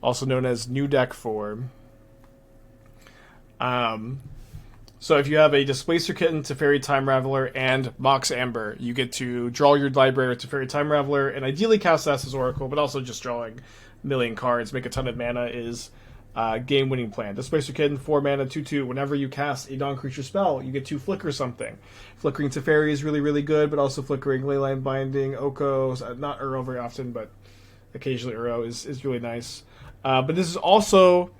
also known as New Deck form. Um, so if you have a Displacer Kitten, Teferi Time Raveler, and Mox Amber, you get to draw your library with Teferi Time Raveler, and ideally cast Thassa's Oracle, but also just drawing a million cards, make a ton of mana is game-winning plan. Displacer Kitten, 4 mana, 2/2. Whenever you cast a non-creature spell, you get to flicker something. Flickering Teferi is really, really good, but also flickering Leyline Binding, Oko, not Uro very often, but occasionally Uro is really nice. But this is also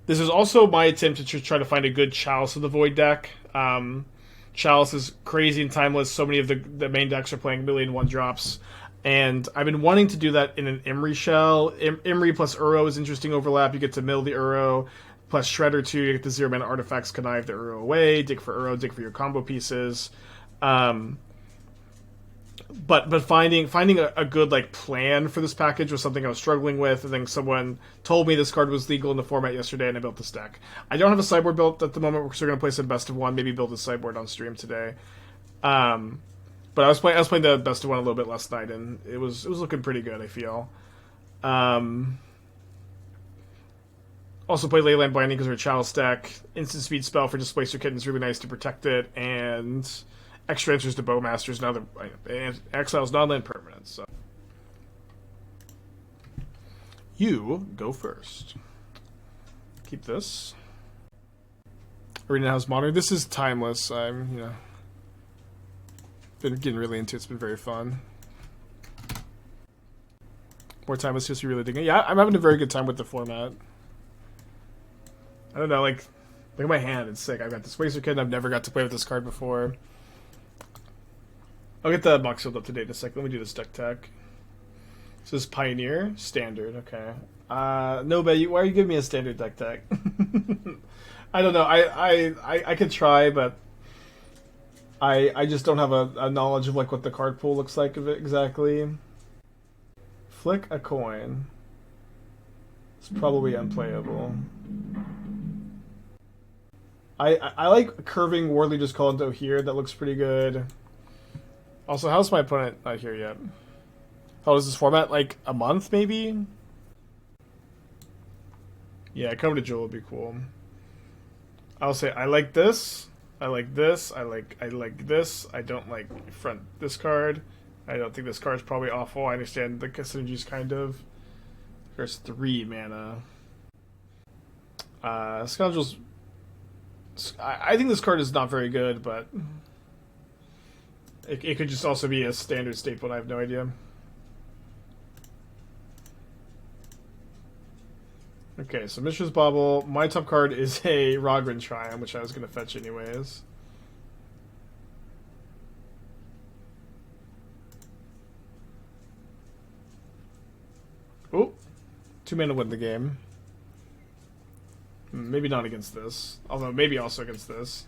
my attempt to try to find a good Chalice of the Void deck. Chalice is crazy and timeless. So many of the main decks are playing 1,000,001 drops. And I've been wanting to do that in an Imri shell. Imri plus Uro is interesting overlap. You get to mill the Uro, plus Shredder 2. You get the 0-mana artifacts, connive the Uro away, dig for Uro, dig for your combo pieces. But finding a good like plan for this package was something I was struggling with. I think someone told me this card was legal in the format yesterday, and I built this deck. I don't have a sideboard built at the moment. We're still going to play some best of one. Maybe build a sideboard on stream today. But I was playing the best of one a little bit last night, and it was looking pretty good. I feel. Also play Leyline Binding because we're a Chalice deck. Instant speed spell for Displacer Kitten is really nice to protect it, and extra answers to Bowmasters. Now the exile's non-land permanent. So you go first. Keep this. Arena House Modern. This is timeless. I'm been getting really into it. It's been very fun. More Timeless History really digging. Yeah, I'm having a very good time with the format. I don't know, like, look at my hand. It's sick. I've got this Displacer Kitten. I've never got to play with this card before. I'll get the box filled up to date in a second. Let me do this deck tech. So this is Pioneer standard. Okay. No, but why are you giving me a standard deck tech? I don't know. I could try, but I just don't have a knowledge of like what the card pool looks like of it exactly. Flick a coin. It's probably unplayable. I like curving Wardly just call into here. That looks pretty good. Also, how's my opponent not here yet? How is this format? Like a month maybe? Yeah, Come to Jewel would be cool. I'll say I like this. I like this. I like this. I don't like front this card. I don't think this card's probably awful. I understand the synergies kind of. There's 3 mana. Scoundrels. I think this card is not very good, but it could just also be a standard staple. I have no idea. Okay, so Mishra's Bauble. My top card is a Rogran Triumph, which I was going to fetch anyways. Oh, 2 mana win the game. Maybe not against this, although maybe also against this.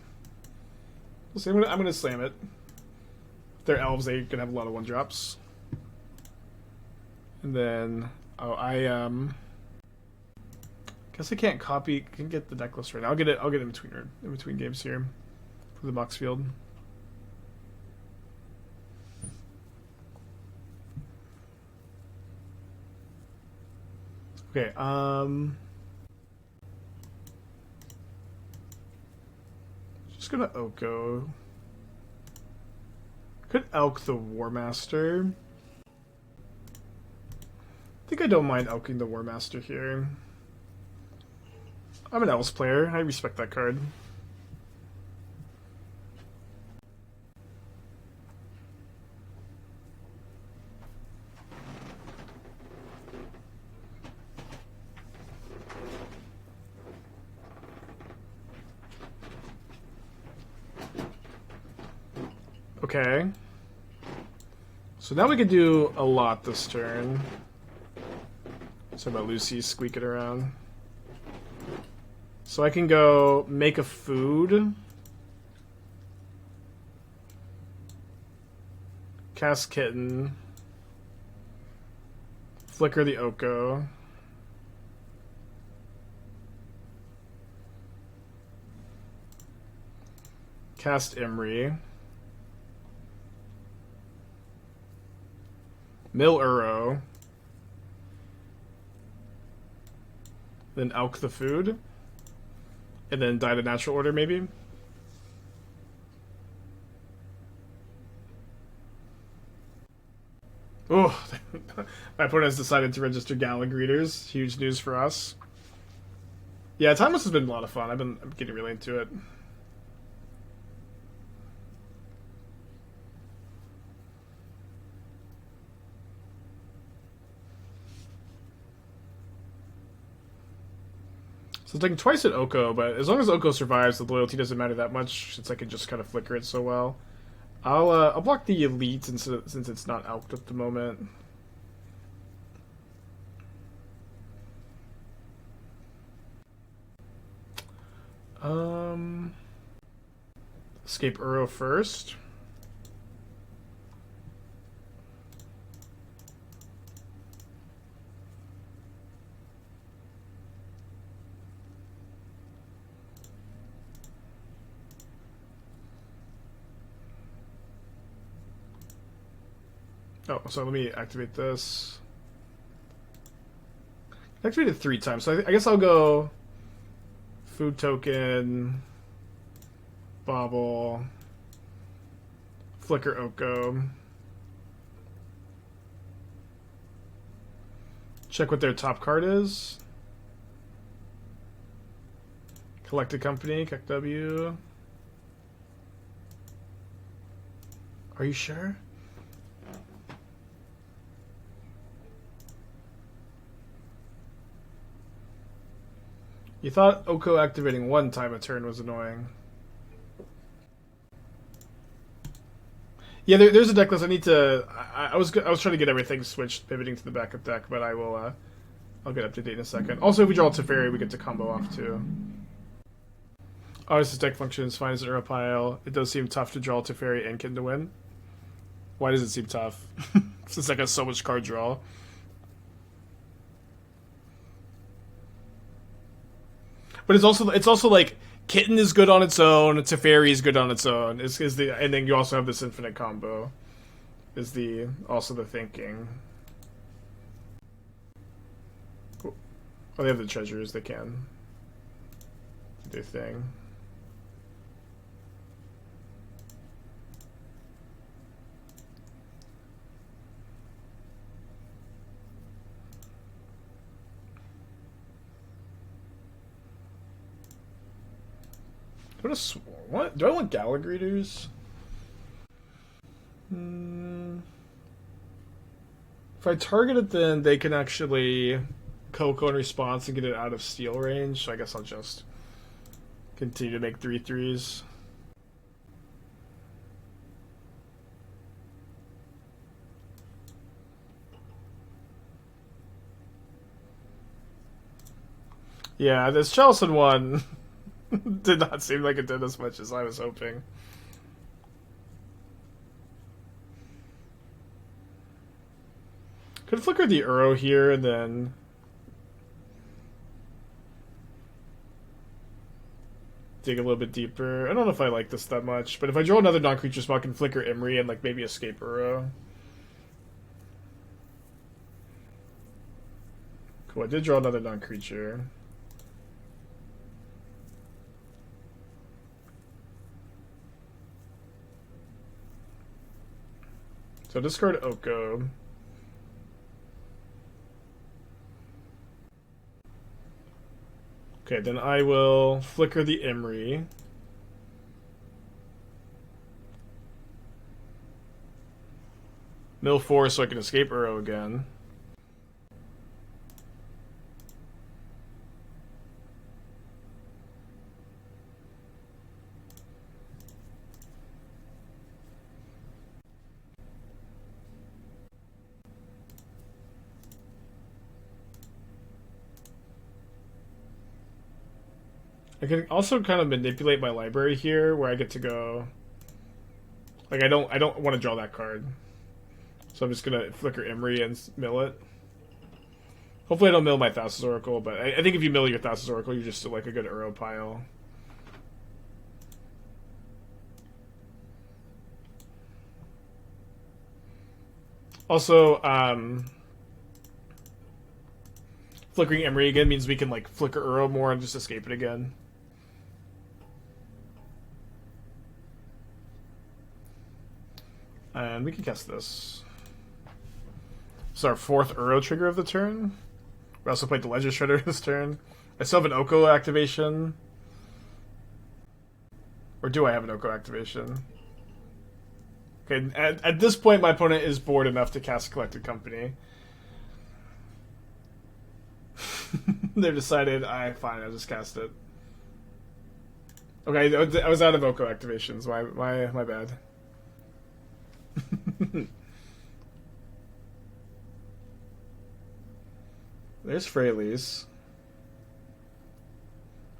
We'll see. I'm gonna slam it. If they're elves, they can have a lot of 1-drops. And then guess I can't copy. Can get the deck list right now. I'll get it in between games here for the box field. Okay. Just gonna Oko. Could Elk the War Master. I think I don't mind Elking the War Master here. I'm an Elves player. I respect that card. Okay. So now we can do a lot this turn. Sorry about Lucy squeaking around. So I can go make a food. Cast Kitten. Flicker the Oko. Cast Imri. Mill Uro. then Elk the food, and then die the natural order, maybe? Oh, my opponent has decided to register Gala Greeters. Huge news for us. Yeah, Timeless has been a lot of fun. I'm getting really into it. So it's taking twice at Oko, but as long as Oko survives, the loyalty doesn't matter that much since I can just kind of flicker it so well. I'll block the elite since it's not elked at the moment. Escape Uro first. Oh, so let me activate this. Activated 3 times, so I guess I'll go food token, bobble, flicker Oko. Check what their top card is. Collect a company, Kek W. Are you sure? You thought Oko activating 1 time a turn was annoying. Yeah, there's a deck list. I need to. I was trying to get everything switched, pivoting to the backup deck, but I will. I'll get up to date in a second. Also, if we draw Teferi, we get to combo off too. Oh, this deck functions fine as an Uro pile. It does seem tough to draw Teferi and Kitten to win. Why does it seem tough? Since I got so much card draw. But it's also like Kitten is good on its own, Teferi is good on its own. And then you also have this infinite combo. Is also the thinking. Cool. Oh, they have the treasures. They can do their thing. What? Do I want Gala Greeters? If I target it, then they can actually Coco in response and get it out of steal range. So I guess I'll just continue to make 3/3s. Yeah, this Chalice one did not seem like it did as much as I was hoping. Could flicker the Uro here and then dig a little bit deeper. I don't know if I like this that much, but if I draw another non-creature spell, I can flicker Imri and like maybe escape Uro. Cool, I did draw another non-creature. So discard Oko. Okay, then I will flicker the Imri. Mill 4 so I can escape Uro again. I can also kind of manipulate my library here, where I get to go. Like I don't want to draw that card, so I'm just gonna flicker Imri and mill it. Hopefully, I don't mill my Thassa's Oracle, but I think if you mill your Thassa's Oracle, you're just like a good Uro pile. Also, flickering Emery again means we can like flicker Uro more and just escape it again. And we can cast this. It's our 4th Uro trigger of the turn. We also played the Ledger Shredder this turn. I still have an Oko activation. Or do I have an Oko activation? Okay, at this point my opponent is bored enough to cast Collected Company. They've decided, fine, I'll just cast it. Okay, I was out of Oko activations. My bad. There's Freyleys.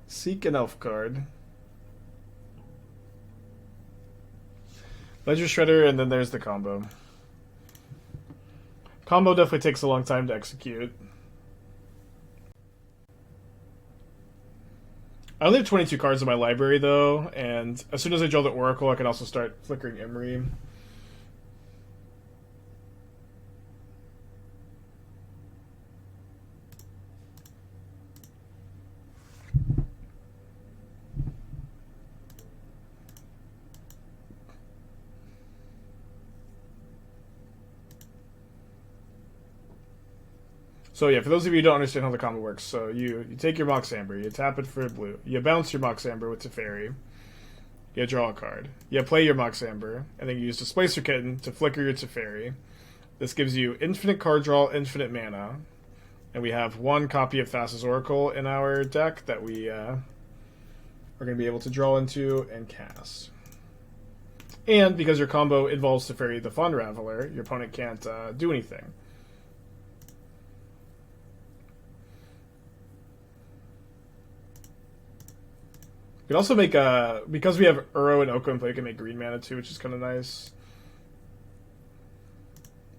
Seek an elf card. Ledger Shredder, and then there's the combo. Combo definitely takes a long time to execute. I only have 22 cards in my library, though, and as soon as I draw the Oracle, I can also start flickering Emery. So yeah, for those of you who don't understand how the combo works, so you take your Mox Amber, you tap it for blue, you bounce your Mox Amber with Teferi, you draw a card, you play your Mox Amber, and then you use Displacer Kitten to flicker your Teferi. This gives you infinite card draw, infinite mana, and we have 1 copy of Thassa's Oracle in our deck that we are going to be able to draw into and cast. And because your combo involves Teferi the Fund Raveler, your opponent can't do anything. You can also make, because we have Uro and Oko in play, you can make green mana too, which is kind of nice.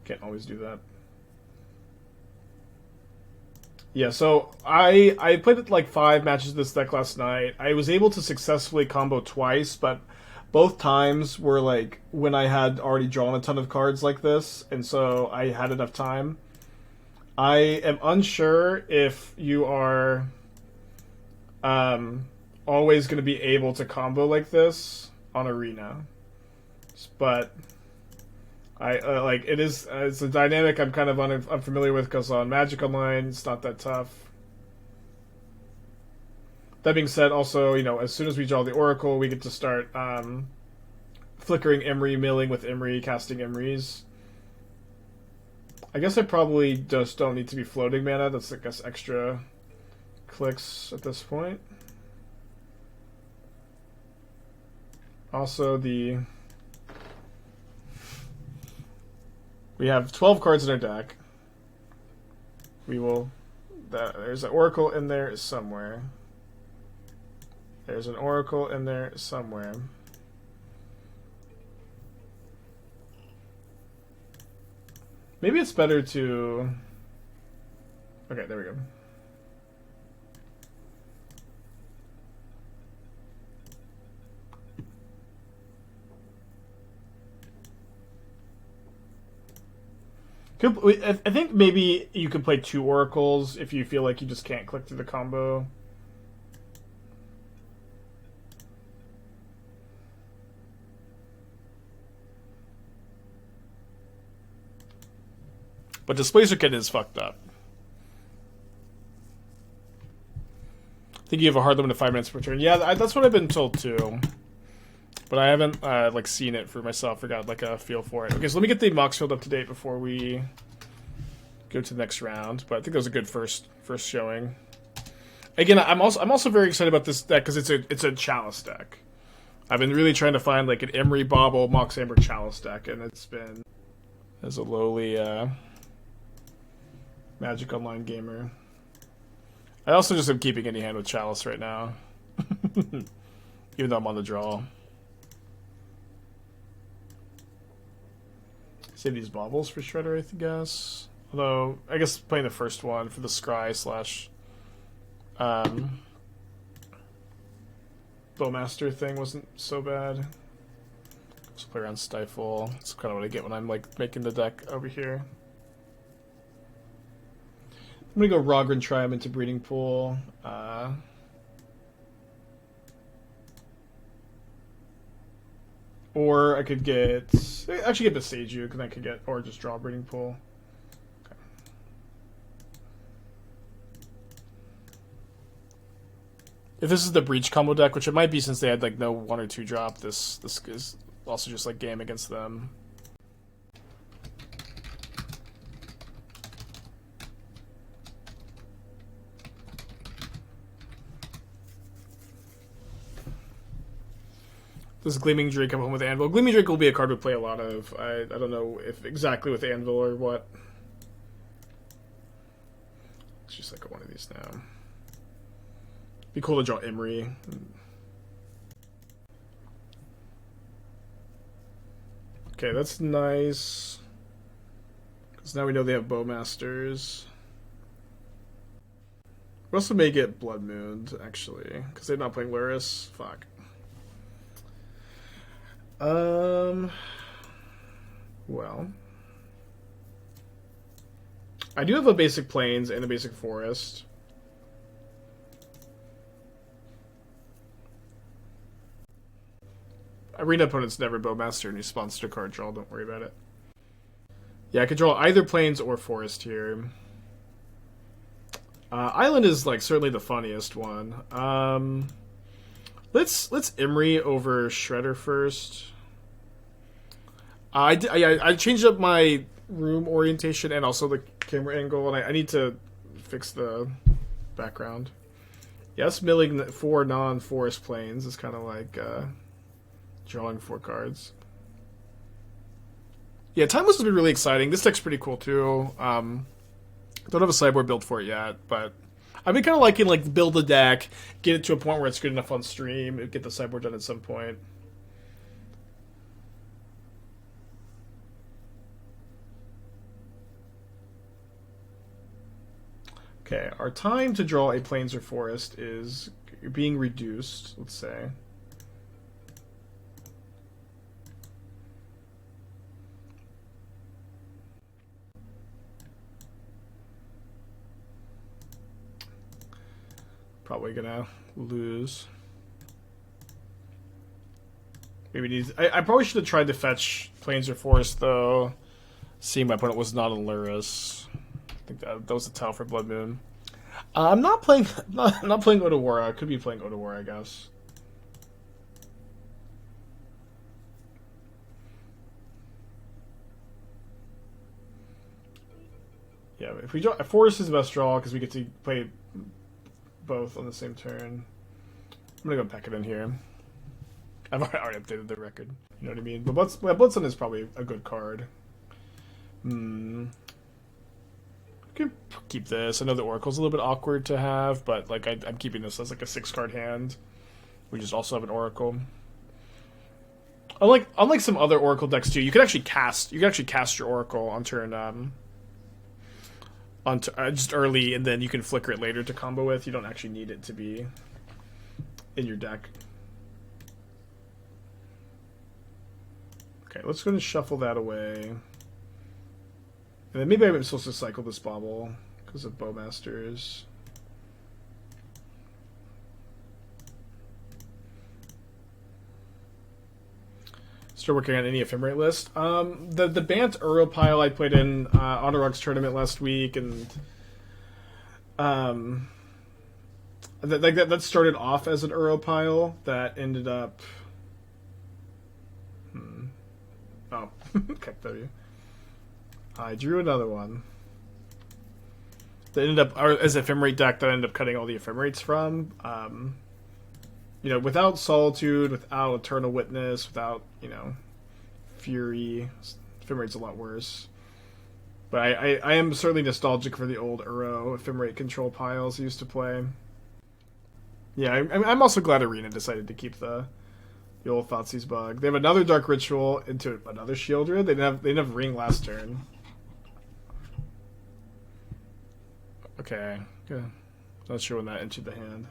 Can't always do that. Yeah, so I played like 5 matches of this deck last night. I was able to successfully combo twice, but both times were like when I had already drawn a ton of cards like this, and so I had enough time. I am unsure if you are always going to be able to combo like this on Arena, but I like it's a dynamic I'm kind of unfamiliar with because on Magic Online it's not that tough. That being said, also, you know, as soon as we draw the Oracle, we get to start flickering Emery, milling with Emery, casting Emerys. I guess I probably just don't need to be floating mana. That's, I guess, extra clicks at this point. Also, we have 12 cards in our deck. There's an Oracle in there somewhere. There's an Oracle in there somewhere. Maybe it's better to... Okay, there we go. I think maybe you could play 2 Oracles if you feel like you just can't click through the combo. But Displacer Kit is fucked up. I think you have a hard limit of 5 minutes per turn. Yeah, that's what I've been told too. But I haven't like seen it for myself or got like a feel for it. Okay, so let me get the Mox Field up to date before we go to the next round. But I think that was a good first showing. Again, I'm also very excited about this deck because it's a Chalice deck. I've been really trying to find like an Emery Bauble Mox Amber Chalice deck, and it's been as a lowly Magic Online gamer. I also just am keeping any hand with Chalice right now, even though I'm on the draw. Save these baubles for Shredder, I guess. Although, I guess playing the first one for the Scry / Bowmaster thing wasn't so bad. Just play around Stifle. That's kind of what I get when I'm like making the deck over here. I'm gonna go Rogren Triumph into Breeding Pool. Or I could get actually get Besage because I could get or just draw Breeding Pool. Okay. If this is the Breach combo deck, which it might be since they had like no 1 or 2 drop, this is also just like game against them. Does Gleaming Drake come home with Anvil? Gleaming Drake will be a card we play a lot of. I don't know if exactly with Anvil or what. Let's just look at one of these now. Be cool to draw Imri. Okay, that's nice. Because now we know they have Bowmasters. We also may get Blood Moon, actually. Because they're not playing Luris. Fuck. Well, I do have a basic plains and a basic forest. Arena opponent's never Bowmaster and he spawns to card draw, don't worry about it. Yeah, I could draw either plains or forest here. Island is like certainly the funniest one. Let's Imri over Shredder first. I changed up my room orientation and also the camera angle, and I need to fix the background. Yes, milling 4 non-forest plains is kind of like drawing 4 cards. Yeah, Timeless has been really exciting. This deck's pretty cool too. Don't have a sideboard built for it yet, but I've been kind of liking like build a deck, get it to a point where it's good enough on stream, get the sideboard done at some point. Okay, our time to draw a plains or forest is being reduced, let's say. Probably gonna lose. Maybe needs. I probably should have tried to fetch plains or forest though. Seeing my opponent was not on Luris. I think that was a tell for Blood Moon. I'm not playing. I'm not playing Otawara. I could be playing Otawara, I guess. Yeah, if we draw, forest is the best draw because we get to play both on the same turn. I'm gonna go pack it in here. I've already updated the record. You know what I mean? But Bloodsun is probably a good card. Can keep this. I know the Oracle's a little bit awkward to have, but like I'm keeping this as like a 6-card hand. We just also have an Oracle. Unlike some other Oracle decks too, you can actually cast your Oracle on turn just early, and then you can flicker it later to combo with. You don't actually need it to be in your deck. Okay, let's go and shuffle that away. And then maybe I'm supposed to cycle this bauble because of Bowmasters. Start working on any ephemerate list. The Bant Uro pile I played in Honorog's tournament last week, and that started off as an Uro pile that ended up. Oh, okay, W. I drew another one. That ended up as an ephemerate deck that I ended up cutting all the ephemerates from. You know, without Solitude, without Eternal Witness, without, you know, Fury, Ephemerate's a lot worse. But I am certainly nostalgic for the old Uro Ephemerate control piles I used to play. Yeah, I'm also glad Arena decided to keep the old Thoughtseize bug. They have another Dark Ritual into another Shieldred. They didn't have Ring last turn. Okay, good. Not sure when that entered the hand.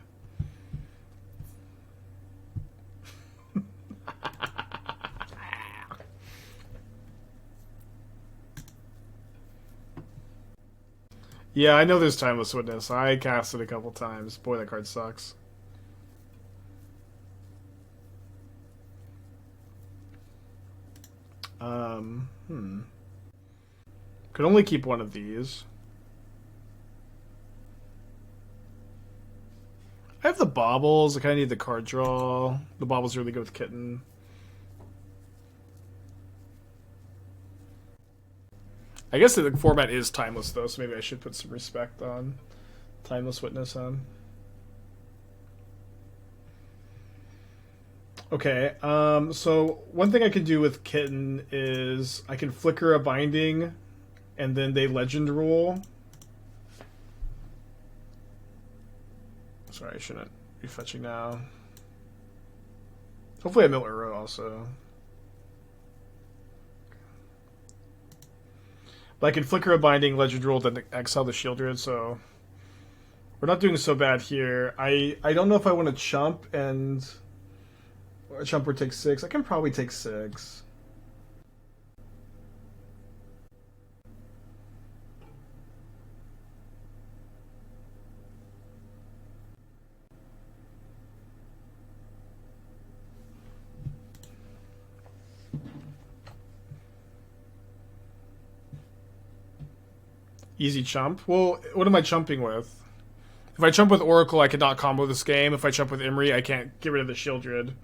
Yeah, I know there's Timeless Witness. I cast it a couple times. Boy, that card sucks. Hmm. Could only keep one of these. I have the baubles. I kind of need the card draw. The baubles really go with Kitten. I guess the format is Timeless, though, so maybe I should put some respect on Timeless Witness on. Okay, so one thing I can do with Kitten is I can flicker a binding, and then they legend rule. Sorry, I shouldn't be fetching now. Hopefully I mill Uro also. But I can flicker a binding, legend rule, then exile the Shieldred, so we're not doing so bad here. I don't know if I want to chump and a chump or take 6. I can probably take 6. Easy chump. Well, what am I chumping with? If I chump with Oracle, I cannot combo this game. If I chump with Imri, I can't get rid of the Shieldred.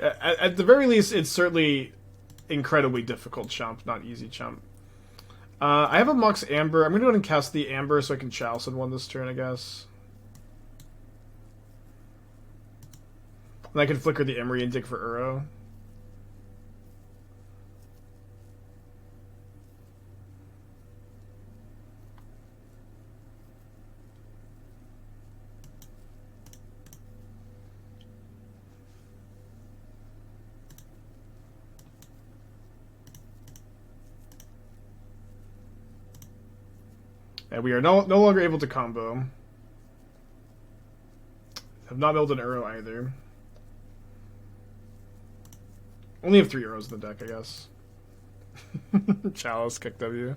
At the very least, it's certainly incredibly difficult chump, not easy chump. I have a Mox Amber. I'm going to go ahead and cast the Amber so I can Chalice in one this turn, I guess. And I can flicker the Imri and dig for Uro. And we are no longer able to combo. Have not milled an Uro either. Only have 3 Uros in the deck, I guess. Chalice, kick W.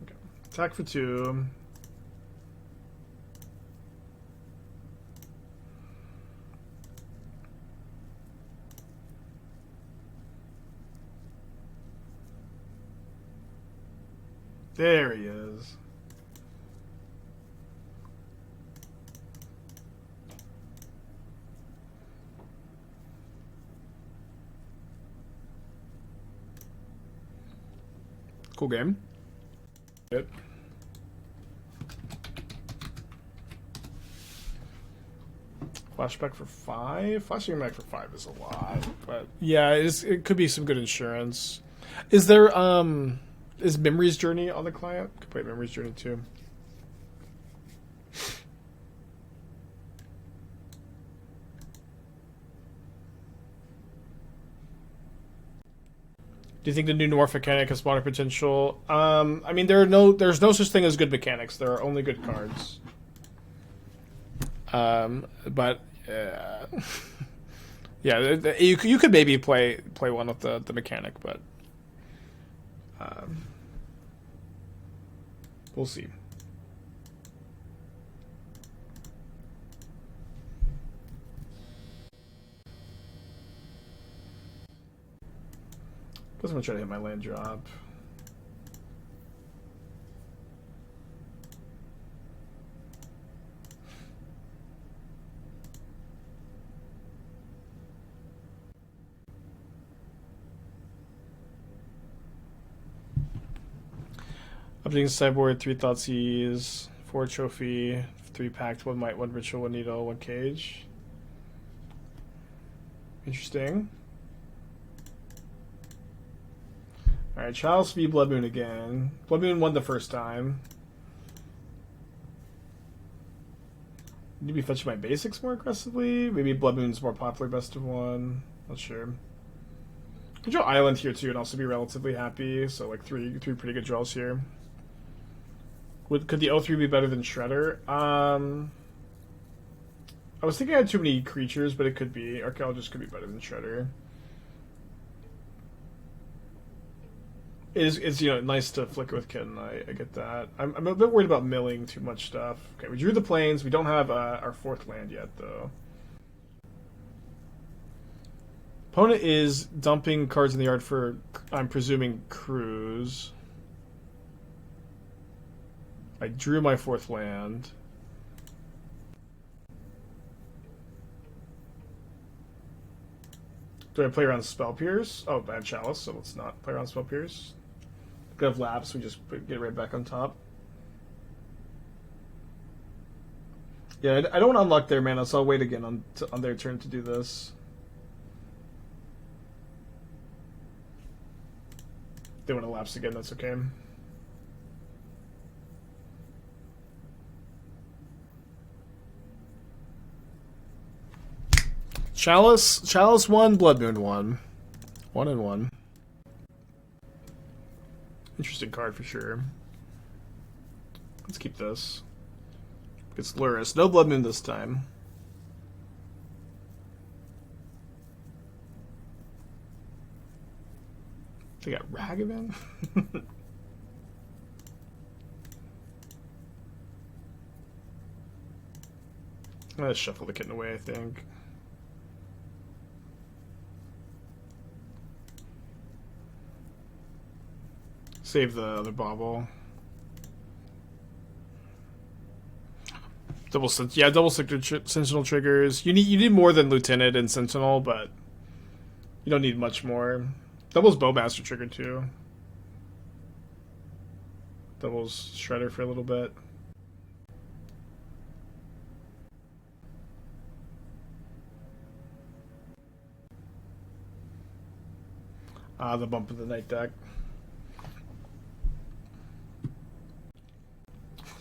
Okay. Attack for 2. There he is. Cool game. Good. Flashback for 5? Flashing back for 5 is a lot, but yeah, it could be some good insurance. Is there is Memory's Journey on the client? Could play Memory's Journey too. Do you think the new Dwarf mechanic has modern potential? I mean, there's no such thing as good mechanics. There are only good cards. But yeah, you could maybe play one with the mechanic, but we'll see. Guess I'm gonna try to hit my land drop. Updating sideboard, 3 Thoughtseize, 4 trophy, 3 pact, 1 might, 1 ritual, 1 needle, 1 cage. Interesting. Alright, Chalice v Blood Moon again. Blood Moon won the first time. Need to be fetching my basics more aggressively. Maybe Blood Moon's more popular best of 1. Not sure. Could draw Island here too and also be relatively happy. So like three pretty good draws here. Could the O3 be better than Shredder? I was thinking I had too many creatures, but it could be. Archaeologist could be better than Shredder. it's nice to flicker with Kitten. I get that. I'm a bit worried about milling too much stuff. Okay, we drew the plains. We don't have our fourth land yet, though. Opponent is dumping cards in the yard for, I'm presuming, Cruise. I drew my fourth land. Do I play around Spell Pierce? Oh, I have Chalice, so let's not play around Spell Pierce. We have Lapse, we just get right back on top. Yeah, I don't want to unlock their mana, so I'll wait again on their turn to do this. They want to Lapse again, that's okay. Chalice 1, Blood Moon 1. 1 and 1. Interesting card for sure. Let's keep this. It's Luris. No Blood Moon this time. They got Ragavan? I'm gonna shuffle the Kitten away, I think. Save the other bauble. Double Sentinel triggers. You need more than Lieutenant and Sentinel, but you don't need much more. Doubles Bowmaster trigger too. Doubles Shredder for a little bit. The Bump of the Night deck.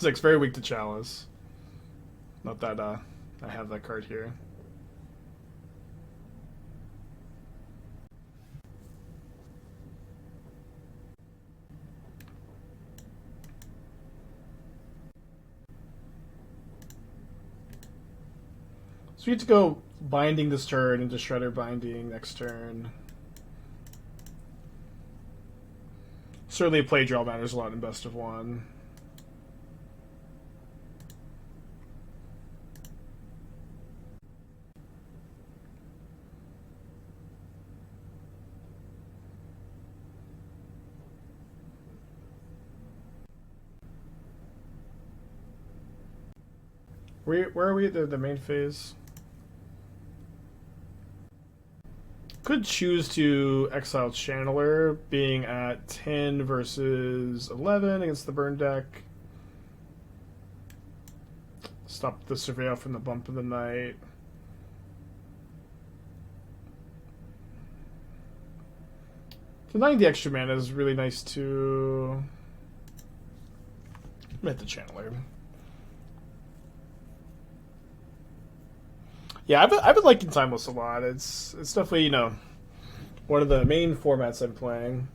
It's very weak to Chalice. Not that I have that card here. So you have to go Binding this turn into Shredder Binding next turn. Certainly play draw matters a lot in best of one. Where are we at the main phase? Could choose to exile Channeler, being at 10 versus 11 against the burn deck. Stop the Surveil from the Bump of the Night. Denying the extra mana is really nice too. I'm gonna hit the Channeler. Yeah, I've been liking Timeless a lot. It's definitely, one of the main formats I'm playing.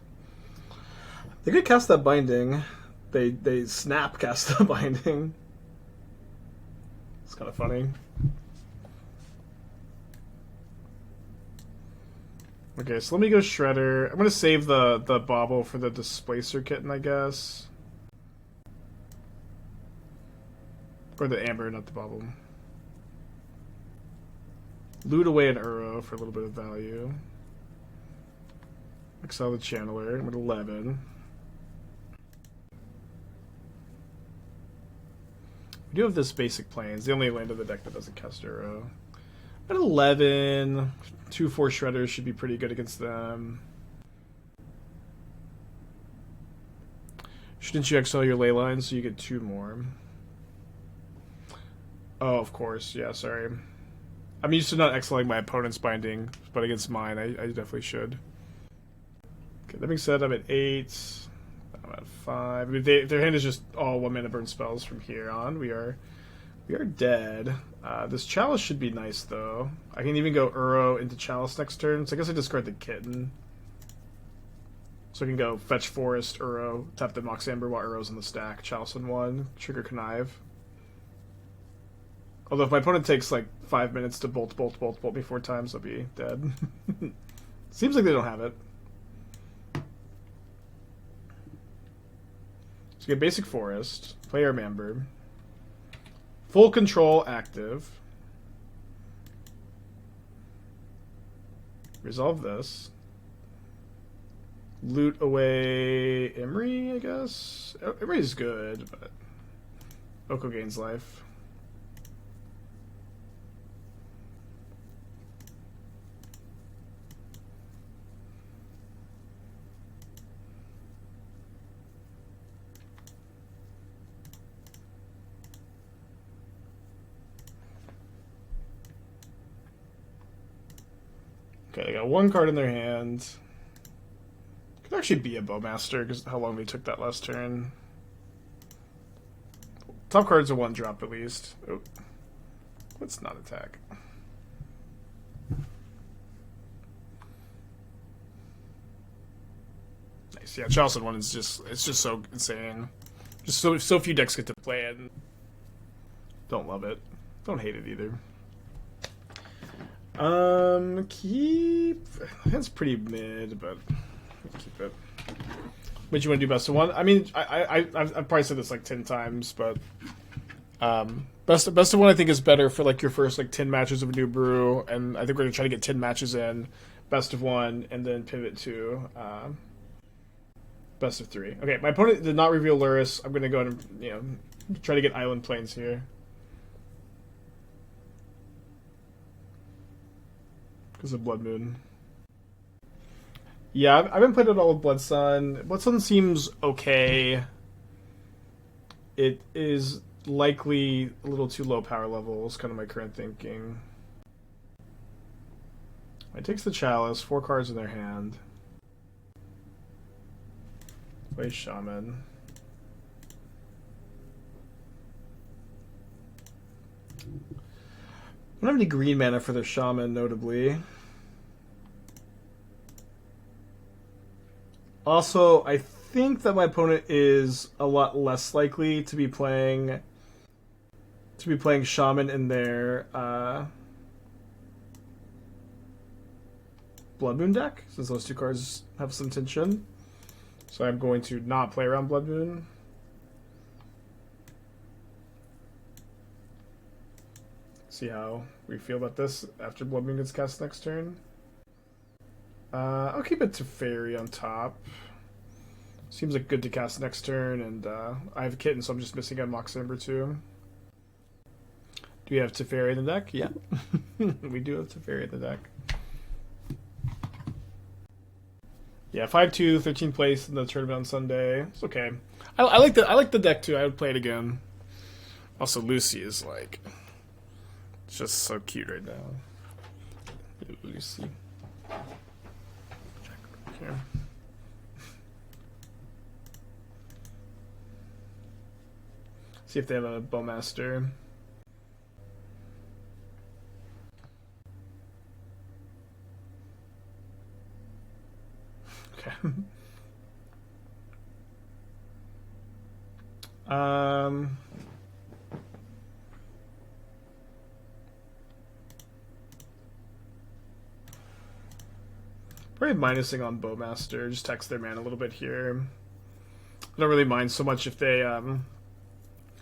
They could cast that Binding. They snap cast the Binding. It's kind of funny. Okay, so let me go Shredder. I'm going to save the Bauble for the Displacer Kitten, I guess. Or the Amber, not the Bauble. Loot away an Uro for a little bit of value. Exile the Channeler. I'm at 11. We do have this basic Plains. The only land of the deck that doesn't cast Uro. At 11. 2-4 Shredders should be pretty good against them. Shouldn't you exile your Leyline so you get 2 more? Oh, of course. Yeah, sorry. I'm used to not exiling my opponent's Binding, but against mine, I definitely should. Okay, that being said, I'm at 8. I'm at 5. I mean, their hand is just all 1-mana burn spells from here on. We are dead. This Chalice should be nice, though. I can even go Uro into Chalice next turn, so I guess I discard the Kitten. So I can go fetch Forest, Uro, tap the Mox Amber while Uro's in the stack, Chalice on 1, trigger Connive. Although if my opponent takes like 5 minutes to bolt me 4 times, I'll be dead. Seems like they don't have it. So get basic forest, play our member, full control active. Resolve this. Loot away Emery, I guess. Emery's good, but Oko gains life. Okay, they got one card in their hand. Could actually be a Bowmaster because how long they took that last turn. Top card's a 1-drop at least. Oh, let's not attack. Nice. Yeah, Chalice one is it's just so insane. Just so few decks get to play it. Don't love it. Don't hate it either. Keep. That's pretty mid, but keep it. But you want to do best of one? I mean, I've probably said this like 10 times, but best of one I think is better for like your first like 10 matches of a new brew, and I think we're gonna try to get 10 matches in best of one, and then pivot to best of 3. Okay, my opponent did not reveal Luris. I'm gonna go and try to get Island Plains here. Because of Blood Moon. Yeah, I haven't played it all with Blood Sun. Blood Sun seems okay. It is likely a little too low power level, is kind of my current thinking. It takes the Chalice, 4 cards in their hand. Play Shaman. I don't have any green mana for their Shaman, notably. Also, I think that my opponent is a lot less likely to be playing Shaman in their Blood Moon deck, since those 2 cards have some tension. So I'm going to not play around Blood Moon. See how we feel about this after Blood Moon gets cast next turn. I'll keep it to Fairy on top. Seems like good to cast next turn, and I have a Kitten, so I'm just missing on Mox Ember too. Do we have Teferi in the deck? Yeah. We do have Teferi in the deck. Yeah, 5-2, 13th place in the tournament on Sunday. It's okay. I like the deck too. I would play it again. Also, Lucy is like just so cute right now. Lucy. Check here. See if they have a Bowmaster. Okay. Probably minusing on Bowmaster. Just tax their mana a little bit here. I don't really mind so much if they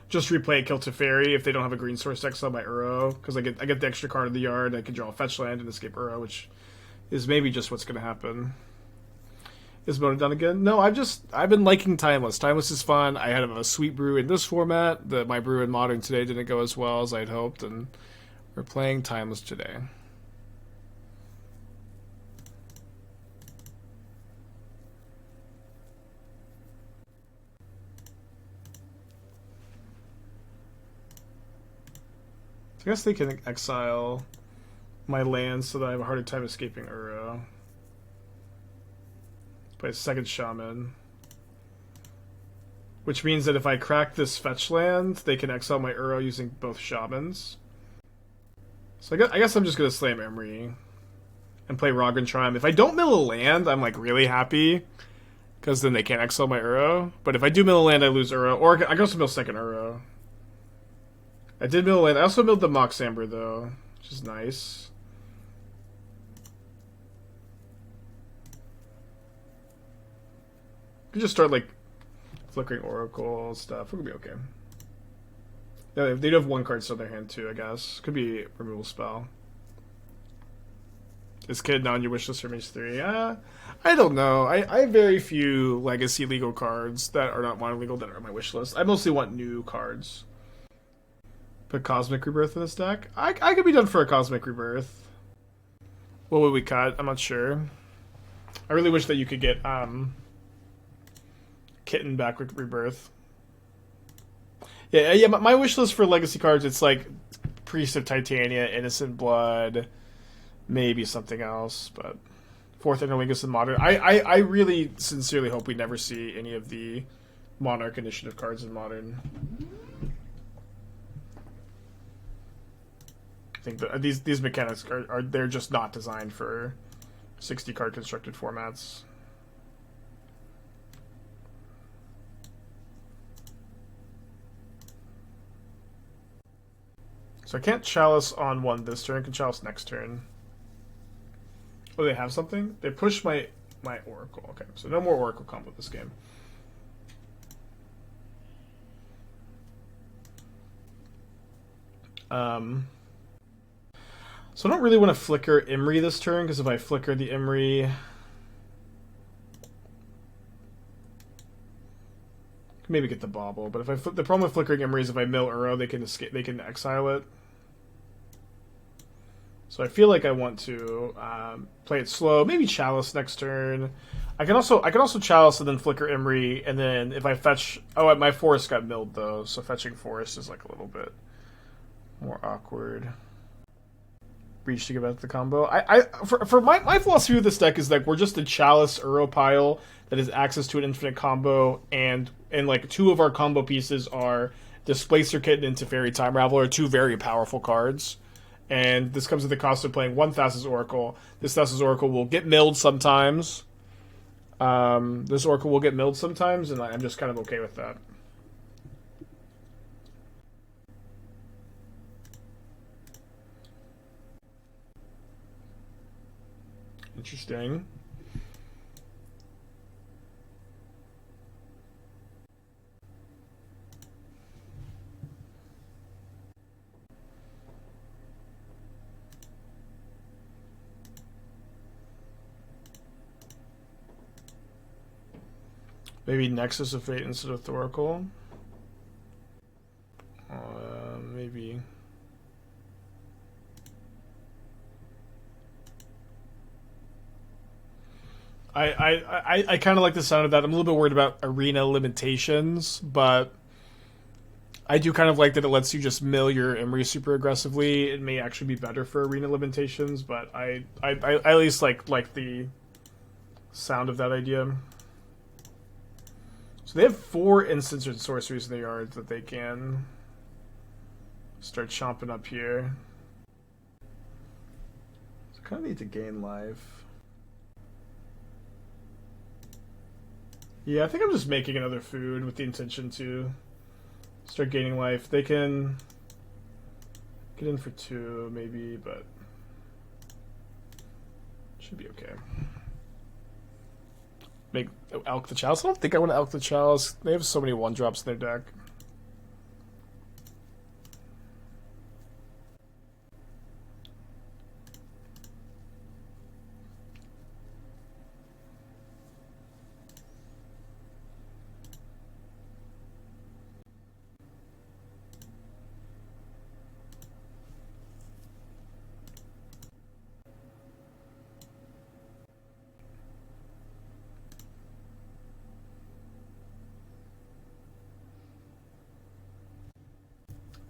just replay Kill Teferi if they don't have a green source exile by Uro, because I get the extra card in the yard. I can draw a fetch land and escape Uro, which is maybe just what's going to happen. Is Mona done again? No, I've been liking Timeless. Timeless is fun. I had a sweet brew in this format. My brew in Modern today didn't go as well as I'd hoped, and we're playing Timeless today. So I guess they can exile my lands so that I have a harder time escaping Uro. Play a second Shaman. Which means that if I crack this fetch land, they can exile my Uro using both Shamans. So I guess I'm just going to slam Emery and play Rogran Triumph. If I don't mill a land, I'm like really happy, because then they can't exile my Uro. But if I do mill a land, I lose Uro. Or I can also mill second Uro. I did mill a land. I also milled the Mox Amber, though, which is nice. You could just start, like, Flickering Oracle stuff. We're gonna be okay. Yeah, they do have one card still in their hand too, I guess. Could be removal spell. Is Kid on your wish list for Mage 3? I don't know. I have very few legacy legal cards that are not mono legal that are on my wish list. I mostly want new cards. Put Cosmic Rebirth in this deck? I could be done for a Cosmic Rebirth. What would we cut? I'm not sure. I really wish that you could get Kitten back with Rebirth. Yeah. My wish list for legacy cards, it's like Priest of Titania, Innocent Blood, maybe something else, but Fourth Interlingus in Modern. I really sincerely hope we never see any of the Monarch Initiative cards in Modern. I think that these mechanics are they're just not designed for 60 card constructed formats. So I can't Chalice on one this turn. I can Chalice next turn. Oh, they have something? They push my Oracle. Okay, so no more Oracle combo this game. So I don't really want to flicker Imri this turn, because if I flicker the Imri, maybe get the Bauble. But if I the problem with flickering Imri is if I mill Uro, they can escape. They can exile it. So I feel like I want to play it slow. Maybe Chalice next turn. I can also Chalice and then flicker Imri, and then if I fetch, oh, my Forest got milled though, so fetching Forest is like a little bit more awkward. Breach to give out the combo. For my philosophy with this deck is like we're just a Chalice Uro pile that has access to an infinite combo, and like two of our combo pieces are Displacer Kitten into Fairy Time Raveler, two very powerful cards. And this comes at the cost of playing one Thassa's Oracle. This Thassa's Oracle will get milled sometimes. This Oracle will get milled sometimes, and I'm just kind of okay with that. Interesting. Maybe Nexus of Fate instead of Thoracle. Maybe. I kind of like the sound of that. I'm a little bit worried about arena limitations, but I do kind of like that it lets you just mill your Imri super aggressively. It may actually be better for arena limitations, but I at least like the sound of that idea. So they have 4 instants and sorceries in their yard that they can start chomping up here. So kind of need to gain life. Yeah, I think I'm just making another food with the intention to start gaining life. They can get in for 2 maybe, but should be okay. Make Elk the Chalice? I don't think I want to Elk the Chalice. They have so many 1-drops in their deck.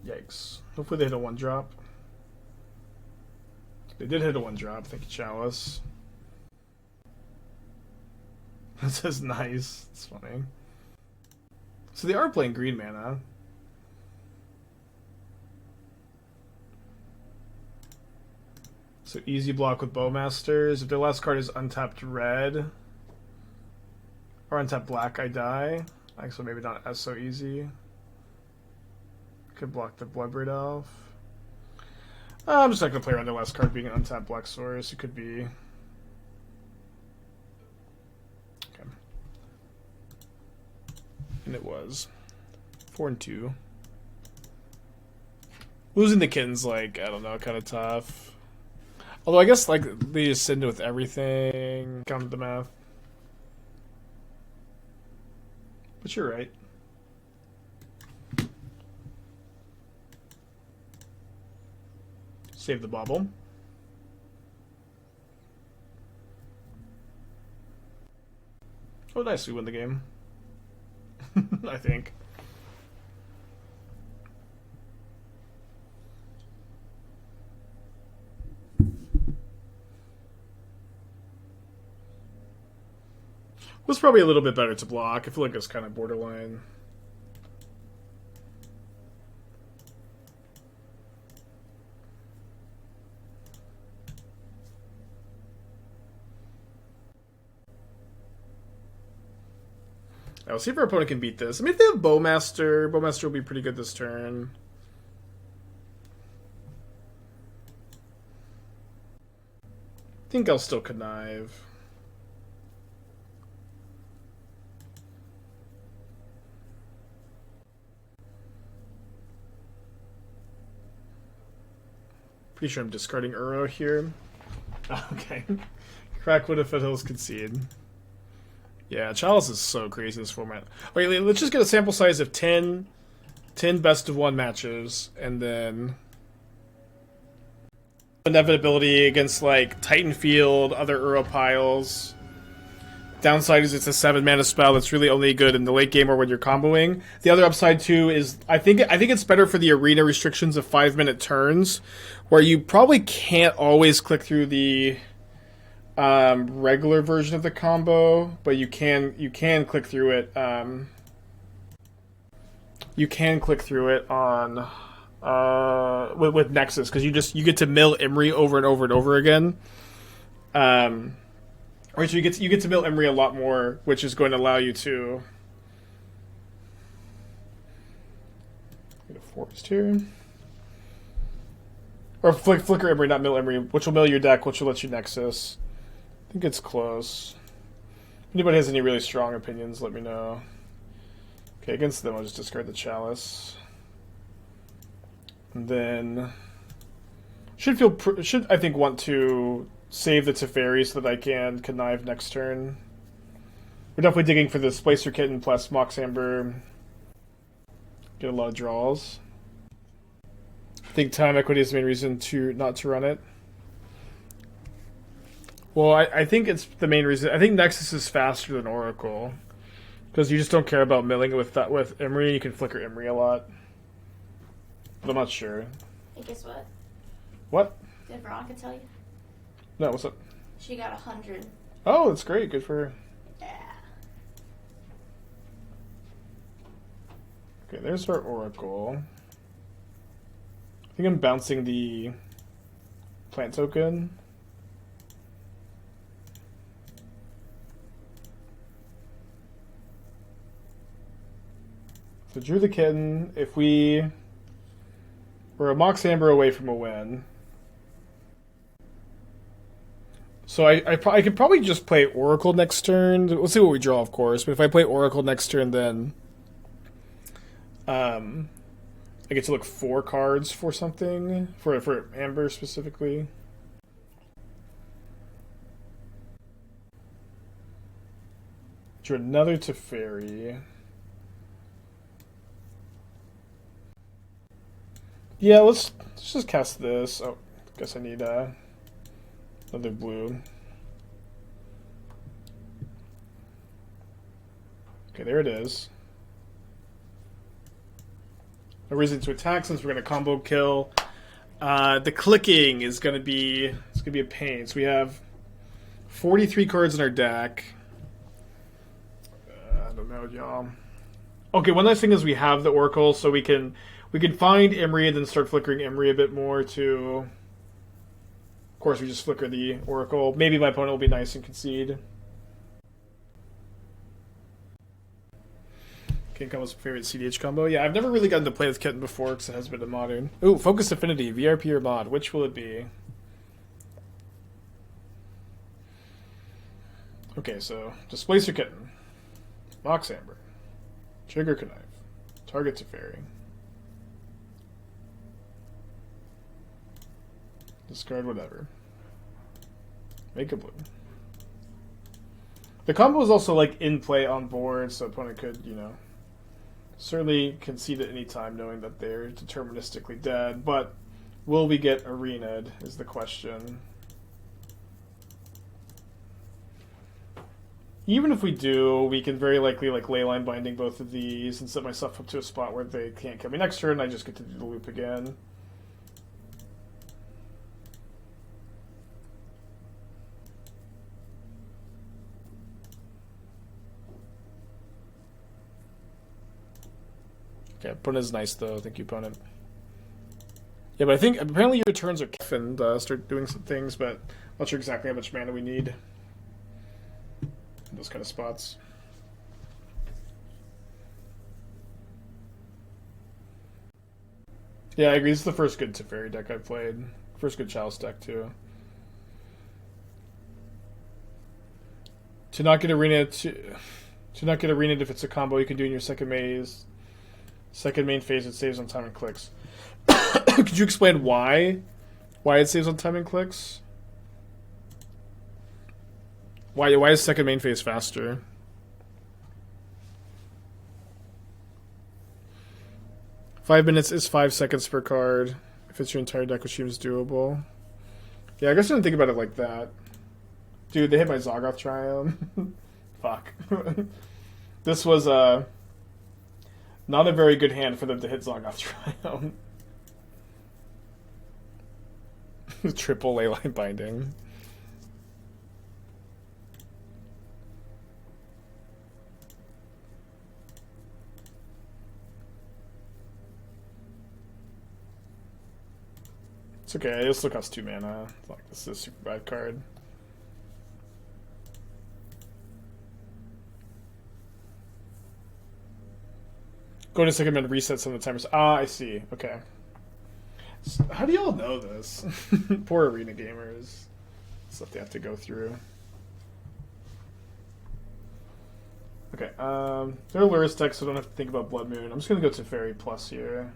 Yikes. Hopefully they hit a 1-drop. They did hit a 1-drop. Thank you, Chalice. This is nice. It's funny. So they are playing green mana. So easy block with Bowmasters. If their last card is untapped red or untapped black, I die. Actually, maybe not as so easy. Could block the Bloodbraid Elf. I'm just not going to play around their last card being an untapped black source. It could be... Okay. And it was 4-2. Losing the Kitten's like, I don't know, kind of tough. Although I guess like they just send it with everything. Counted the math. But you're right. Save the bobble. Oh, nice. We win the game. I think. Was probably a little bit better to block. I feel like it's kind of borderline. I'll see if our opponent can beat this. I mean, if they have Bowmaster, Bowmaster will be pretty good this turn. I think I'll still connive. Pretty sure I'm discarding Uro here. Okay. Crackwood if Foothills concede. Yeah, Chalice is so crazy in this format. Okay, let's just get a sample size of 10 best of 1 matches, and then inevitability against like Titan Field, other Uro piles. Downside is it's a 7-mana spell that's really only good in the late game or when you're comboing. The other upside too is I think it's better for the arena restrictions of 5-minute turns, where you probably can't always click through the regular version of the combo, but you can click through it. You can click through it on with Nexus, because you get to mill Emery over and over and over again. Or so you get to mill Emery a lot more, which is going to allow you to get a forest here. Or flicker Emery, not mill Emery, which will mill your deck, which will let you Nexus. I think it's close. If anybody has any really strong opinions, let me know. Okay, against them, I'll just discard the Chalice. And then should I think want to save the Teferi so that I can connive next turn. We're definitely digging for the Splicer Kitten plus Mox Amber. Get a lot of draws. I think time equity is the main reason not to run it. Well, I think it's the main reason. I think Nexus is faster than Oracle, because you just don't care about milling it with Emery. You can flicker Emery a lot. But I'm not sure. Hey, guess what? What? Did Veronica tell you? No, what's up? She got 100. Oh, that's great. Good for her. Yeah. Okay, there's our Oracle. I think I'm bouncing the plant token. So drew the Kitten. If we're a Mox Amber away from a win. So I could probably just play Oracle next turn. Let's see what we draw, of course. But if I play Oracle next turn, then I get to look 4 cards for something for Amber specifically. Drew another Teferi. Yeah, let's just cast this. Oh, guess I need another blue. Okay, there it is. No reason to attack since we're gonna combo kill. The clicking is gonna be a pain. So we have 43 cards in our deck. I don't know, y'all. Okay, one nice thing is we have the Oracle, so we can find Emery and then start flickering Emery a bit more to... Of course, we just flicker the Oracle. Maybe my opponent will be nice and concede. Kitten combo's favorite CDH combo. Yeah, I've never really gotten to play with Kitten before because it has been a modern. Ooh, Focus Affinity, VRP or mod. Which will it be? Okay, so Displacer Kitten. Mox Amber. Trigger Knife. Target Teferi. Discard whatever. Make a blue. The combo is also like in play on board, so opponent could, you know, certainly concede at any time knowing that they're deterministically dead, but will we get arena'd is the question. Even if we do, we can very likely like leyline binding both of these and set myself up to a spot where they can't kill me next turn and I just get to do the loop again. Okay, opponent is nice though. Thank you, opponent. Yeah, but I think apparently your turns are Kitten to start doing some things, but I'm not sure exactly how much mana we need in those kind of spots. Yeah, I agree. This is the first good Teferi deck I've played. First good Chalice deck too. To not get arena if it's a combo you can do in your second maze. Second main phase, it saves on time and clicks. Could you explain why it saves on time and clicks? Why is second main phase faster? Five minutes is 5 seconds per card. If it's your entire deck, which seems doable. Yeah, I guess I didn't think about it like that. Dude, they hit my Zoggoth Triumph. Fuck. This was not a very good hand for them to hit Zoggoth Triumph. Triple leyline binding. It's okay, it still costs 2 mana. It's like this is a super bad card. Go to second and reset some of the timers. Ah, I see. Okay. So how do y'all know this? Poor arena gamers. Stuff they have to go through. Okay, they're Lurus decks, so I don't have to think about Blood Moon. I'm just gonna go to Teferi Plus here.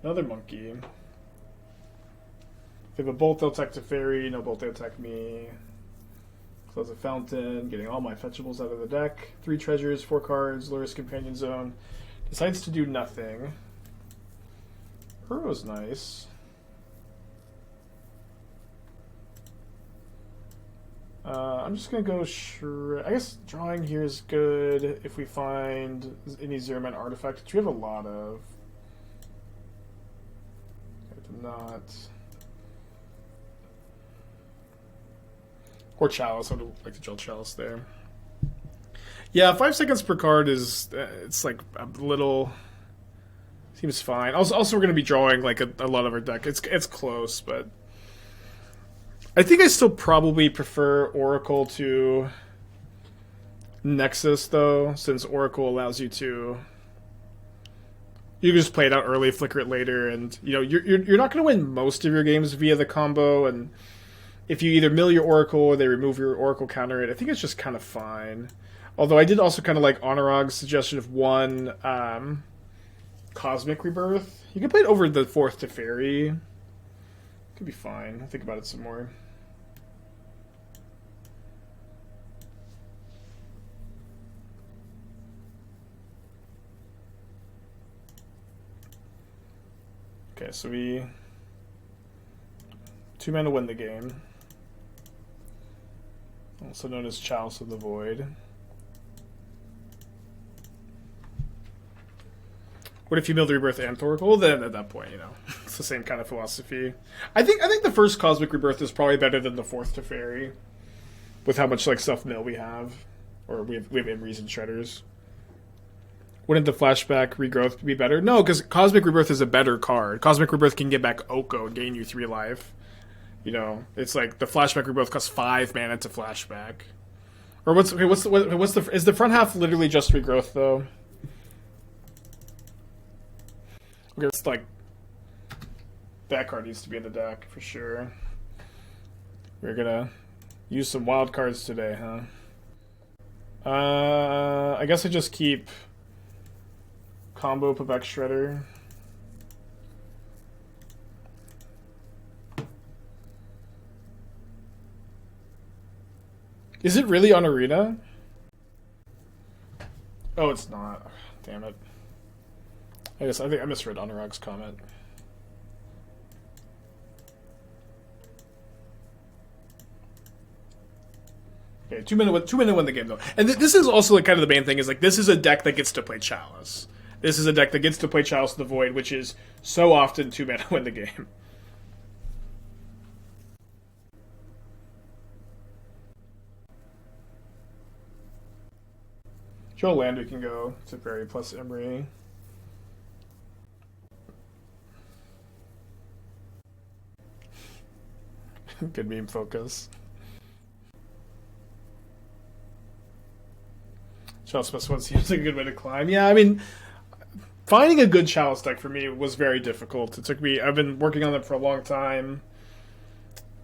Another monkey. If they have a bolt, they'll attack Teferi. No bolt, they attack me. Close a fountain, getting all my fetchables out of the deck. 3 treasures, 4 cards, Lurus Companion Zone. Decides to do nothing. Uro's nice. I'm just gonna go I guess drawing here is good if we find any Zero-Man artifact, which we have a lot of. Not. Or Chalice. I would like to draw Chalice there. Yeah, 5 seconds per card is it's like a little seems fine. Also we're gonna be drawing like a lot of our deck. It's close, but I think I still probably prefer Oracle to Nexus though, since Oracle allows you to. You can just play it out early, flicker it later, and you know you're not going to win most of your games via the combo. And if you either mill your Oracle or they remove your Oracle counter it, I think it's just kind of fine. Although I did also kind of like Honorog's suggestion of 1 Cosmic Rebirth. You can play it over the 4th Teferi. Could be fine. I'll think about it some more. Okay, so we 2 mana win the game. Also known as Chalice of the Void. What if you build Rebirth and Thoracle? Well, then at that point, you know, it's the same kind of philosophy. I think the first Cosmic Rebirth is probably better than the 4th Teferi, with how much like self mill we have, or we have Imries and Shredders. Wouldn't the flashback regrowth be better? No, because Cosmic Rebirth is a better card. Cosmic Rebirth can get back Oko and gain you 3 life. You know, it's like the flashback rebirth costs 5 mana to flashback. Or what's the is the front half literally just regrowth though? Okay, it's like That card needs to be in the deck for sure. We're gonna use some wild cards today, huh? I guess I just keep combo Pavek Shredder. Is it really on Arena? Oh, it's not. Damn it. I think I misread Anurag's comment. Okay, 2 minute win the game though. And this is also like kind of the main thing is like this is a deck that gets to play Chalice. This is a deck that gets to play Chalice of the Void, which is so often 2 mana win the game. Draw land, we can go to Fairy plus Emery. Good meme focus. Chalice plus one seems like a good way to climb. Yeah, I mean, finding a good Chalice deck for me was very difficult. It took me. I've been working on it for a long time,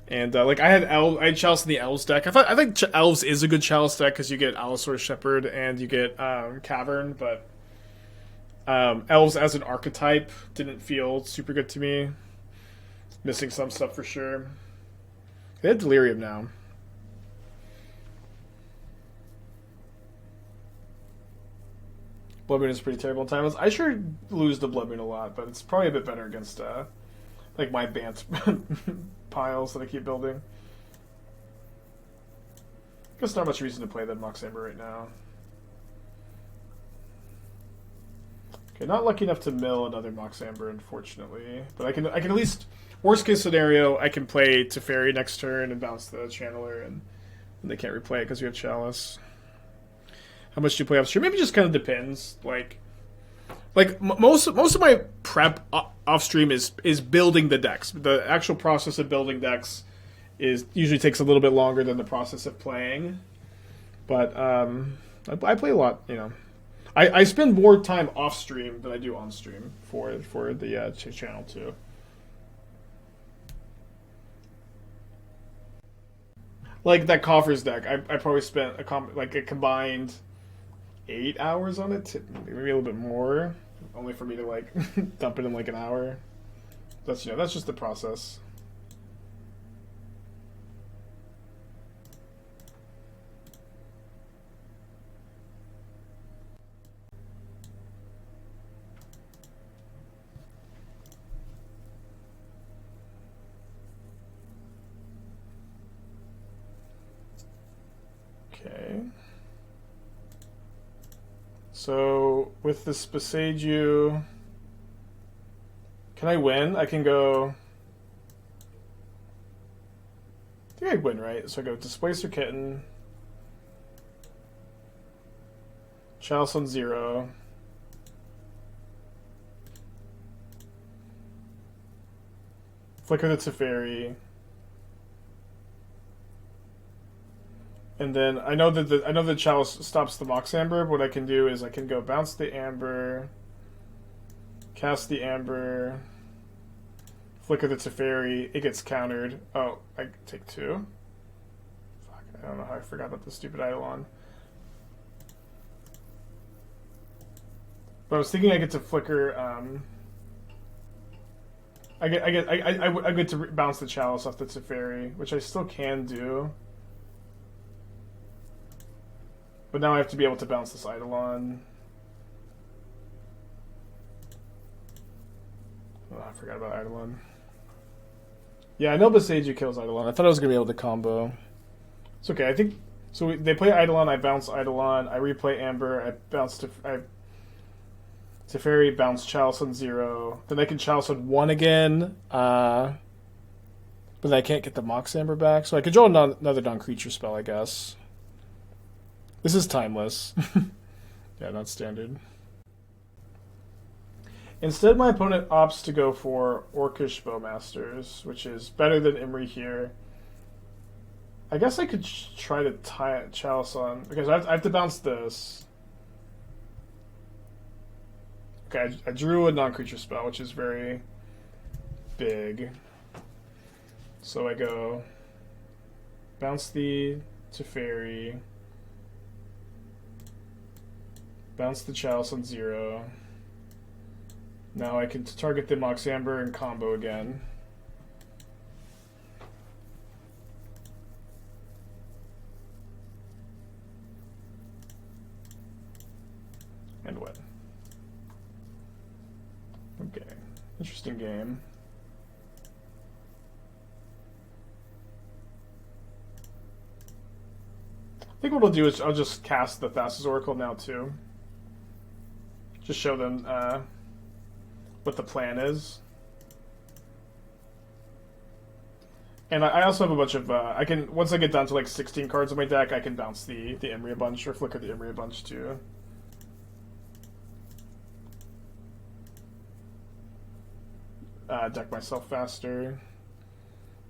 and like I had Chalice in the Elves deck. I think Elves is a good Chalice deck because you get Allosaur Shepherd and you get Cavern, but Elves as an archetype didn't feel super good to me. Missing some stuff for sure. They have Delirium now. Blood Moon is pretty terrible in timeless. I sure lose the Blood Moon a lot, but it's probably a bit better against like my Bant piles that I keep building. Guess not much reason to play that Mox Amber right now. Okay, not lucky enough to mill another Mox Amber, unfortunately. But I can at least, worst case scenario, I can play Teferi next turn and bounce the Channeler, and they can't replay it because we have Chalice. How much do you play upstream? Maybe it just kind of depends. Like most of my prep off stream is building the decks. The actual process of building decks usually takes a little bit longer than the process of playing. But I play a lot. You know, I spend more time off stream than I do on stream for the channel too. Like that Coffers deck, I probably spent a combined 8 hours on it, maybe a little bit more, only for me to like dump it in like an hour. That's that's just the process. Okay. So with the Spasaju, can I win? I can go. I think I win, right? So I go Displacer Kitten, Chalice on 0, Flicker the Teferi. And then I know that Chalice stops the Mox Amber. But what I can do is I can go bounce the Amber, cast the Amber, flicker the Teferi. It gets countered. Oh, I take 2. Fuck, I don't know how I forgot about the stupid Eidolon. But I was thinking I get to flicker. I get to bounce the Chalice off the Teferi, which I still can do. But now I have to be able to bounce this Eidolon. Oh, I forgot about Eidolon. Yeah, I know Besage kills Eidolon. I thought I was going to be able to combo. It's okay. I think... So they play Eidolon, I bounce Eidolon, I replay Amber, I bounce Teferi, bounce Chalice on 0. Then I can Chalice on 1 again. But then I can't get the Mox Amber back. So I could draw another non-creature spell, I guess. This is timeless. Yeah, not standard. Instead, my opponent opts to go for Orcish Bowmasters, which is better than Imri here. I guess I could try to tie Chalice on, because I have to bounce this. Okay, I drew a non-creature spell, which is very big. So I go bounce the Teferi, bounce the Chalice on 0. Now I can target the Mox Amber and combo again. And win. Okay, interesting game. I think what I'll do is I'll just cast the Thassa's Oracle now too. Just show them what the plan is. And I also have a bunch of I can, once I get down to like 16 cards in my deck, I can bounce the Imri a bunch or flicker the Imri a bunch too. Deck myself faster.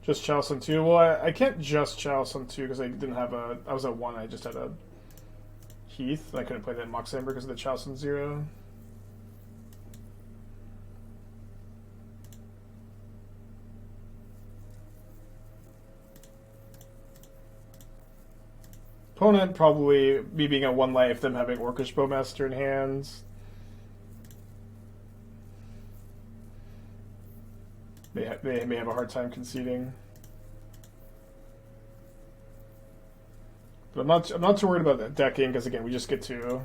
Just Chalice on 2. Well, I can't just Chalice on 2 because I didn't have a... I was at 1, I just had a Heath. I couldn't play that Mox Amber because of the Chalice on 0. Opponent, probably me being at 1 life, them having Orcish Bowmaster in hands. They may have a hard time conceding. But I'm not too worried about that decking, because again, we just get to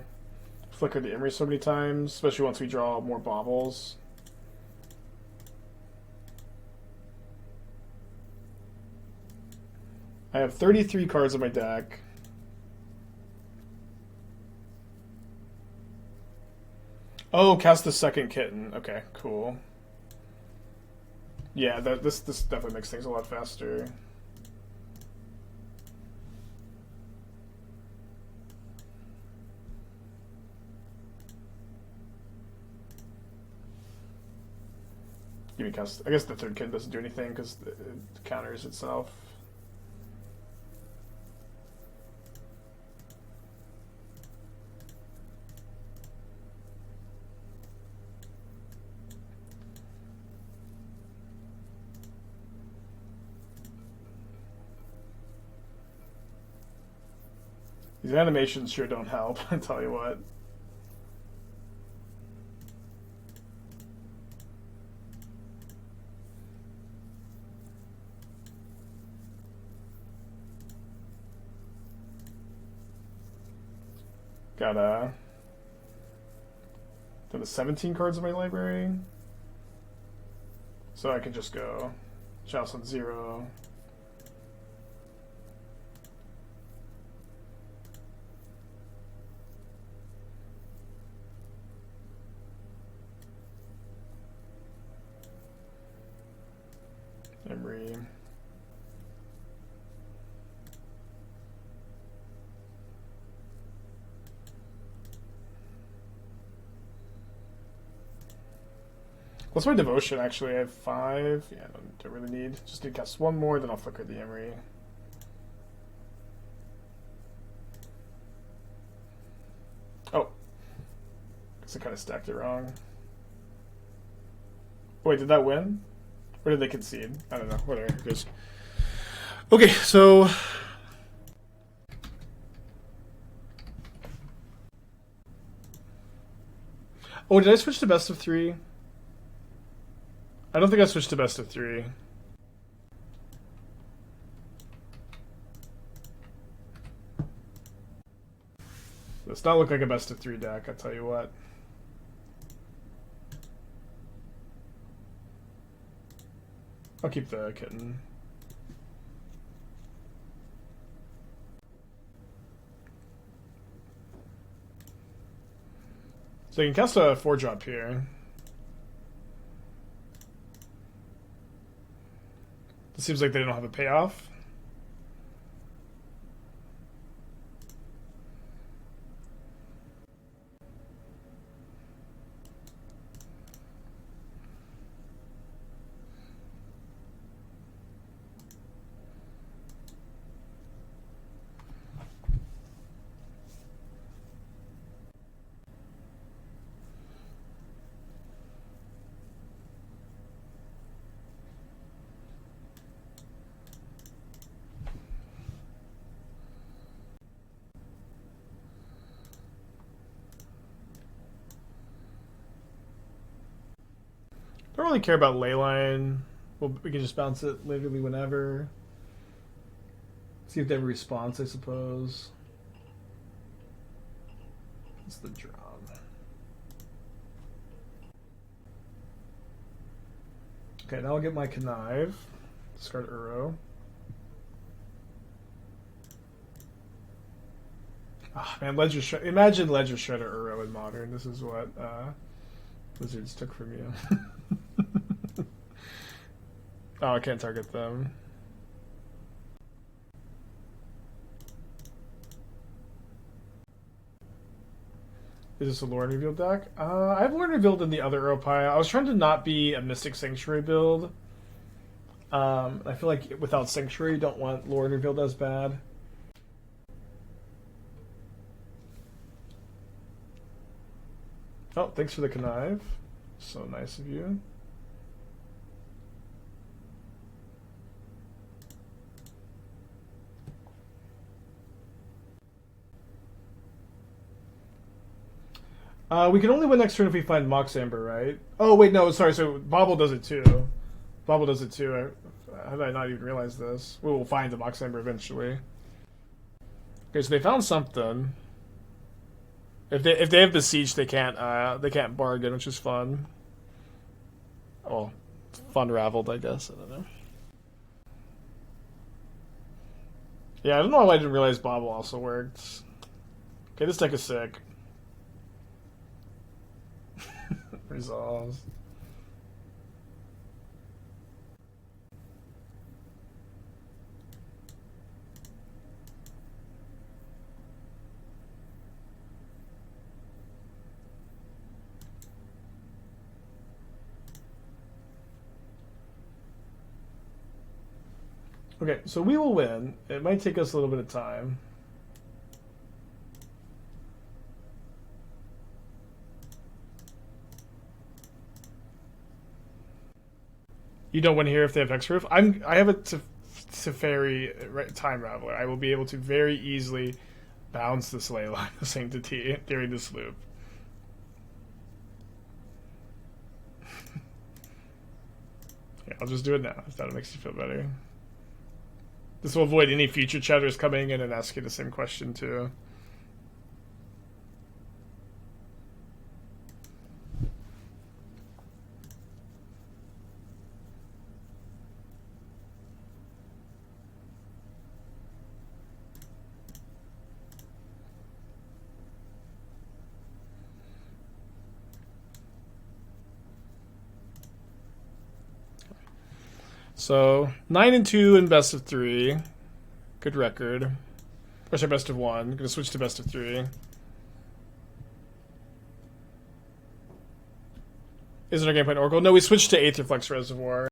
flicker the Imri so many times, especially once we draw more baubles. I have 33 cards in my deck. Oh, cast the second Kitten. Okay, cool. Yeah, this definitely makes things a lot faster. Give me cast. I guess the third Kitten doesn't do anything because it counters itself. These animations sure don't help, I tell you what. Got down to 17 cards in my library. So I can just go Chalice on 0. Emery. What's my devotion, actually? I have 5. Yeah, I don't really need. Just need to cast 1 more, then I'll flicker the Emery. Oh. Guess I kind of stacked it wrong. Wait, did that win? Or did they concede? I don't know. Whatever. It goes. Okay, so... Oh, did I switch to best of 3? I don't think I switched to best of 3. Does not look like a best of 3 deck, I'll tell you what. I'll keep the Kitten. So you can cast a 4-drop here. It seems like they don't have a payoff. Don't really care about Leyline. Well, we can just bounce it literally whenever. See if they have a response, I suppose. What's the draw? Okay, now I'll get my Connive. Discard Uro. Oh, man, imagine Ledger Shredder Uro in Modern. This is what Wizards took from you. Oh, I can't target them. Is this a Lord Revealed deck? I have Lord Revealed in the other Uro pile. I was trying to not be a Mystic Sanctuary build. I feel like without Sanctuary, you don't want Lord Revealed as bad. Oh, thanks for the Connive. So nice of you. We can only win next turn if we find Mox Amber, right? Oh, wait, no, sorry. So Bobble does it too. Bobble does it too. How did I not even realize this? We will find the Mox Amber eventually. Okay, so they found something. If they have Besiege, they can't bargain, which is fun. Oh, fun raveled, I guess. I don't know. Yeah, I don't know why I didn't realize Bobble also worked. Okay, this deck is sick. Resolves. Okay, so we will win. It might take us a little bit of time. You don't win here if they have Hexproof. I have a Teferi Time Raveler. I will be able to very easily bounce this Leyline of Sanctity during this loop. Yeah, I'll just do it now if that makes you feel better. This will avoid any future chatters coming in and asking the same question too. So 9-2 in best of 3, good record. Or sorry, best of 1. Gonna switch to best of 3. Isn't our game point Oracle? No, we switched to Aetherflux Reservoir.